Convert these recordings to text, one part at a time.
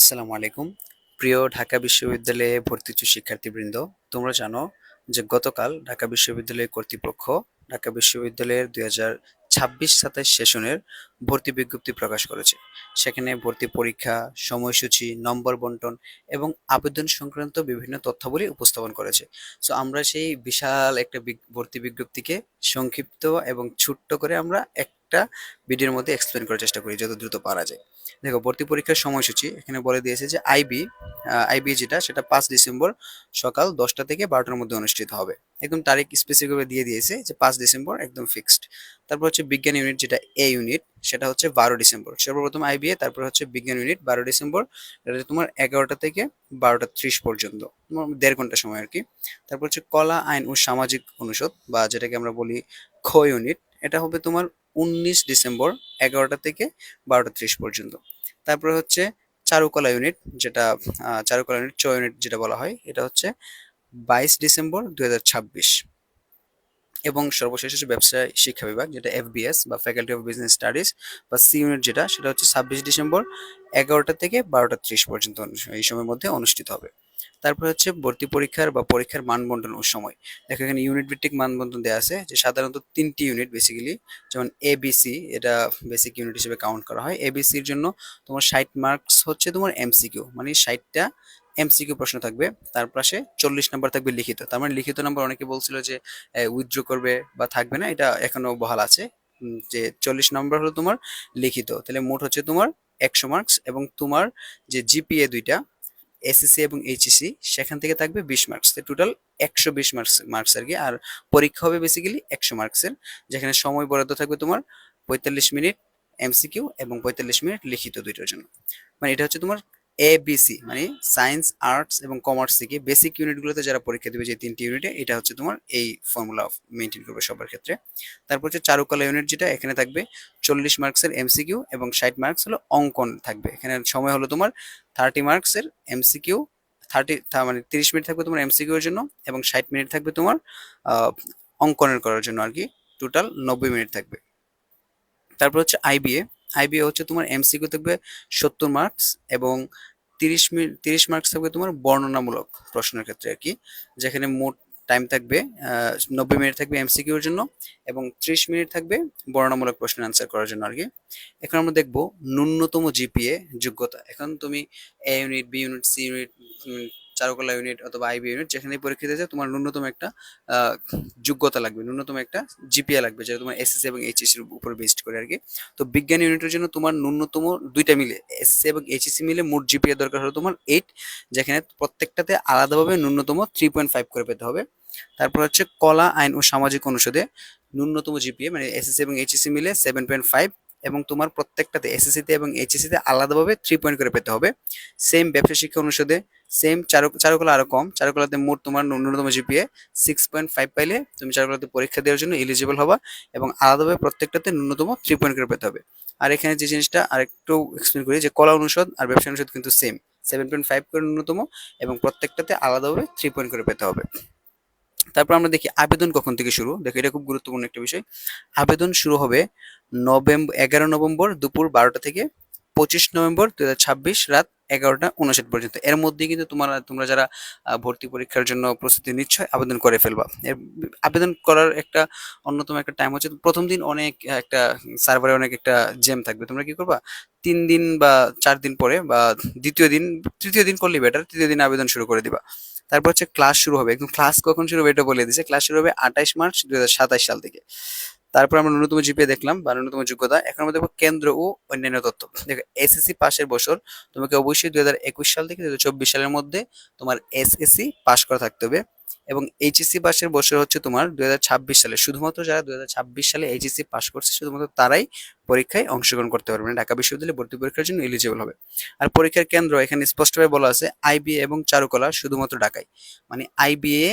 আসসালামু আলাইকুম। প্রিয় ঢাকা বিশ্ববিদ্যালয়ে ভর্তিচ্ছু শিক্ষার্থীবৃন্দ, তোমরা জানো যে গতকাল ঢাকা বিশ্ববিদ্যালয় কর্তৃপক্ষ ঢাকা বিশ্ববিদ্যালয়ের 2026-27 সেশনের ভর্তি বিজ্ঞপ্তি প্রকাশ করেছে। সেখানে ভর্তি পরীক্ষা, সময়সূচি, নম্বর বন্টন এবং আবেদন সংক্রান্ত বিভিন্ন তথ্যাবলী উপস্থাপন করেছে। সো আমরা সেই বিশাল একটা ভর্তি বিজ্ঞপ্তিকে সংক্ষিপ্ত এবং ছোট্ট করে আমরা একটা ভিডিওর মধ্যে এক্সপ্লেন করার চেষ্টা করি যত দ্রুত পারা যায়। দেখো, ভর্তি পরীক্ষার সময়সূচি এখানে বলে দিয়েছে যে আইবি যেটা সেটা 5 ডিসেম্বর সকাল 10টা থেকে 12টার মধ্যে অনুষ্ঠিত হবে। একদম তারিখ স্পেসিফিকভাবে দিয়ে দিয়েছে যে 5 ডিসেম্বর, একদম ফিক্সড। তারপর হচ্ছে বিজ্ঞান ইউনিট, যেটা এ ইউনিট, সেটা হচ্ছে 12 ডিসেম্বর। সর্বপ্রথম আইবিএ, তারপর হচ্ছে বিজ্ঞান ইউনিট 12 ডিসেম্বর। এটা তোমার 11টা থেকে 12টা 30 পর্যন্ত, তোমার 1.5 ঘন্টা সময় আর কি। তারপর হচ্ছে কলা, আইন ও সামাজিক অনুষদ, বা যেটাকে আমরা বলি খ ইউনিট, এটা হবে তোমার 19 ডিসেম্বর, 11টা থেকে 12টা 30 পর্যন্ত। তারপরে হচ্ছে চারুকলা ইউনিট, যেটা চারুকলা ইউনিট চ ইউনিট যেটা বলা হয়, এটা হচ্ছে 22 ডিসেম্বর 2026। এবং সর্বশেষ হচ্ছে ব্যবসায় শিক্ষা বিভাগ, যেটা এফবিএস বা ফ্যাকাল্টি অফ বিজনেস স্টাডিজ, বা সি ইউনিট যেটা, সেটা হচ্ছে 26 ডিসেম্বর, 11টা থেকে 12টা 30 পর্যন্ত এই সময়ের মধ্যে অনুষ্ঠিত হবে। তারপর হচ্ছে ভর্তি পরীক্ষার বা পরীক্ষার মানবন্টন ও সময়। দেখো, এখানে ইউনিট ভিত্তিক মানবন্টন দেওয়া আছে, যে সাধারণত 3টি ইউনিট বেসিক্যালি, যেমন এবিসি, এটা বেসিক ইউনিট হিসেবে কাউন্ট করা হয়। এবিসির জন্য তোমার 60 মার্কস হচ্ছে তোমার এমসিকিউ, মানে 60টা এমসিকিউ প্রশ্ন থাকবে। তার পাশে 40 নাম্বার থাকবে লিখিত। তার মানে লিখিত নাম্বার অনেকে বলছিল যে উইথড্র করবে বা থাকবে না, এটা এখনো বহাল আছে। যে 40 নম্বর হলো তোমার লিখিত, তাহলে মোট হচ্ছে তোমার 100 মার্কস। এবং তোমার যে জিপিএ দুইটা, এসএসসি এবং এইচএসসি, সেখান থেকে থাকবে 20 মার্কস, টোটাল 120 মার্কস মার্কস আর কি। আর পরীক্ষা হবে বেসিক্যালি 100 মার্কসের, যেখানে সময় বরাদ্দ থাকবে তোমার 45 মিনিট এমসিকিউ এবং 45 মিনিট লিখিত দুইটার জন্য। মানে এটা হচ্ছে তোমার এবিসি, মানে সায়েন্স, আর্টস এবং কমার্স থেকে বেসিক ইউনিটগুলোতে যারা পরীক্ষা দেবে, যে 3টি ইউনিটে, এটা হচ্ছে তোমার এই ফর্মুলা মেনটেন করবে সবার ক্ষেত্রে। তারপর হচ্ছে চারুকলা ইউনিট, যেটা এখানে থাকবে 40 মার্কসের এমসিকিউ এবং 60 মার্কস হলো অঙ্কন থাকবে। এখানে সময় হলো তোমার 30 মার্কসের এমসিকিউ, মানে 30 মিনিট থাকবে তোমার এমসিকিউ এর জন্য, এবং 60 মিনিট থাকবে তোমার অঙ্কনের করার জন্য আর কি। টোটাল 90 মিনিট থাকবে। তারপর হচ্ছে আইবিএ। আইবিএ হচ্ছে তোমার এমসিকিউ থাকবে 70 মার্কস, এবং 30 মিনিট 30 মার্কস থাকবে তোমার বর্ণনামূলক প্রশ্নের ক্ষেত্রে আর কি, যেখানে মোট টাইম থাকবে 90 মিনিট থাকবে এমসিকিউ এর জন্য, এবং 30 মিনিট থাকবে বর্ণনামূলক প্রশ্নের আনসার করার জন্য আর কি। এখন আমরা দেখবো ন্যূনতম জিপিএ যোগ্যতা। এখন তুমি A unit, B unit, C unit, চারুকলা ইউনিট অথবা আইবি ইউনিট যেখানে পরীক্ষা দিতে তোমার ন্যূনতম একটা আহ, যোগ্যতা লাগবে, ন্যূনতম একটা জিপিএ লাগবে, যেটা তোমার এসএসসি এবং এইচএসসি এর উপর বেসড করে আর কি। তো বিজ্ঞান ইউনিটের জন্য তোমার ন্যূনতম দুইটা মিলে, এসএসসি এবং এইচএসসি মিলে মোট জিপিএ দরকার হলো তোমার 8, যেখানে প্রত্যেকটাতে আলাদাভাবে ন্যূনতম 3.5 করে পেতে হবে। তারপর হচ্ছে কলা, আইন ও সামাজিক অনুষদে ন্যূনতম জিপিএ, মানে এসএসসি এবং এইচএসসি মিলে 7.5, এবং তোমার প্রত্যেকটাতে এসএসসি তে এবং এইচএসসি তে আলাদাভাবে 3 পয়েন্ট করে পেতে হবে। সেম ব্যবসা শিক্ষা অনুষদে, সেম চারুকলা আরো কম, চারুকলাতে মোট তোমার ন্যূনতম জিপিএ 6.5 পাইলে তুমি চারুকলাতে পরীক্ষা দেওয়ার জন্য এলিজিবল হবা, এবং আলাদাভাবে প্রত্যেকটাতে ন্যূনতম 3 পয়েন্ট করে পেতে হবে। আর এখানে যে জিনিসটা আরেকটু এক্সপ্লেন করি, যে কলা অনুষদ আর ব্যবসা অনুষদ কিন্তু সেম, 7.5 করে ন্যূনতম, এবং প্রত্যেকটাতে আলাদাভাবে 3 পয়েন্ট করে পেতে হবে। তারপর আমরা দেখি আবেদন কখন থেকে শুরু। দেখো, এটা খুব গুরুত্বপূর্ণ একটা বিষয়। আবেদন শুরু হবে 11 নভেম্বর দুপুর 12টা থেকে 25 নভেম্বর 2026 রাত 11টা 59 পর্যন্ত। এর মধ্যে কিন্তু তোমরা যারা ভর্তি পরীক্ষার জন্য প্রস্তুতি নিচ্ছ, আবেদন করে ফেলবা। আবেদন করার একটা অন্যতম একটা টাইম হচ্ছে প্রথম দিন, অনেক একটা সার্ভারে অনেক একটা জ্যাম থাকবে। তোমরা কি করবা, 3 দিন বা 4 দিন পরে, বা তৃতীয় দিন করলে বেটার, তৃতীয় দিন আবেদন শুরু করে দিবা। তারপর হচ্ছে ক্লাস শুরু হবে। একদম ক্লাস কখন শুরু হবে এটা বলে দিছে, ক্লাস শুরু হবে 28 মার্চ 2027 সাল থেকে। তারপর আমরা ন্যূনতম জিপিএ দেখলাম বা ন্যূনতম যোগ্যতা। এখন আমরা দেখবো কেন্দ্র ও অন্যান্য তথ্য। দেখো, এসএসসি পাশের বছর তোমাকে অবশ্যই 2021 সাল থেকে 2024 সালের মধ্যে তোমার এসএসসি পাস করা থাকতে হবে। এবং এইচএসসি পাশের বছর হচ্ছে তোমার 2026 সালে। শুধুমাত্র যারা 2026 সালে এইচএসসি পাস করছে, শুধুমাত্র তারাই পরীক্ষায় অংশগ্রহণ করতে পারবে, মানে ঢাকা বিশ্ববিদ্যালয়ে ভর্তি পরীক্ষার জন্য এলিজিবল হবে। আর পরীক্ষার কেন্দ্র এখানে স্পষ্টভাবে বলা আছে, আইবিএ এবং চারুকলা শুধুমাত্র ঢাকায়, মানে আইবিএ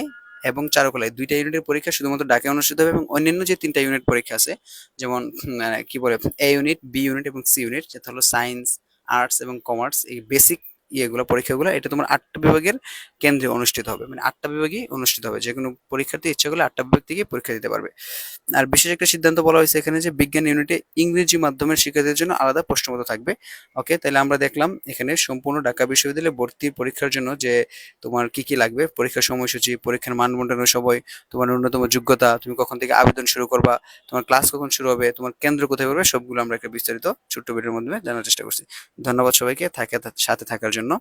এবং চারুকলায় দুইটা ইউনিটের পরীক্ষা শুধুমাত্র ঢাকায় অনুষ্ঠিত হবে। এবং অন্যান্য যে 3টা ইউনিট পরীক্ষা আছে, যেমন কি বলে, এ ইউনিট, বি ইউনিট এবং সি ইউনিট, যেটা হলো সায়েন্স, আর্টস এবং কমার্স, এই বেসিক ইয়েগুলো পরীক্ষাগুলো এটা তোমার ৮টা বিভাগের কেন্দ্রে অনুষ্ঠিত হবে, মানে ৮টা বিভাগেই অনুষ্ঠিত হবে, যে কোনো পরীক্ষার্থী ইচ্ছা করলে ৮টা বিভাগ থেকে পরীক্ষা দিতে পারবে। আর বিশেষ একটা সিদ্ধান্ত বলা হয়েছে এখানে যে বিজ্ঞান ইউনিটে ইংরেজি মাধ্যমের শিক্ষার্থীদের জন্য আলাদা প্রশ্নপত্র থাকবে। ওকে, তাহলে আমরা দেখলাম এখানে সম্পূর্ণ ঢাকা বিশ্ববিদ্যালয়ে ভর্তির পরীক্ষার জন্য যে তোমার কি কি লাগবে, পরীক্ষার সময়সূচি, পরীক্ষার মান বন্টনের সময়, তোমার ন্যূনতম যোগ্যতা, তুমি কখন থেকে আবেদন শুরু করবা, তোমার ক্লাস কখন শুরু হবে, তোমার কেন্দ্র কোথায় পড়বে, সবগুলো আমরা একটা বিস্তারিত ছোট্ট ভিডিওর মাধ্যমে জানার চেষ্টা করছি। ধন্যবাদ সবাইকে সাথে থাকার জন্য।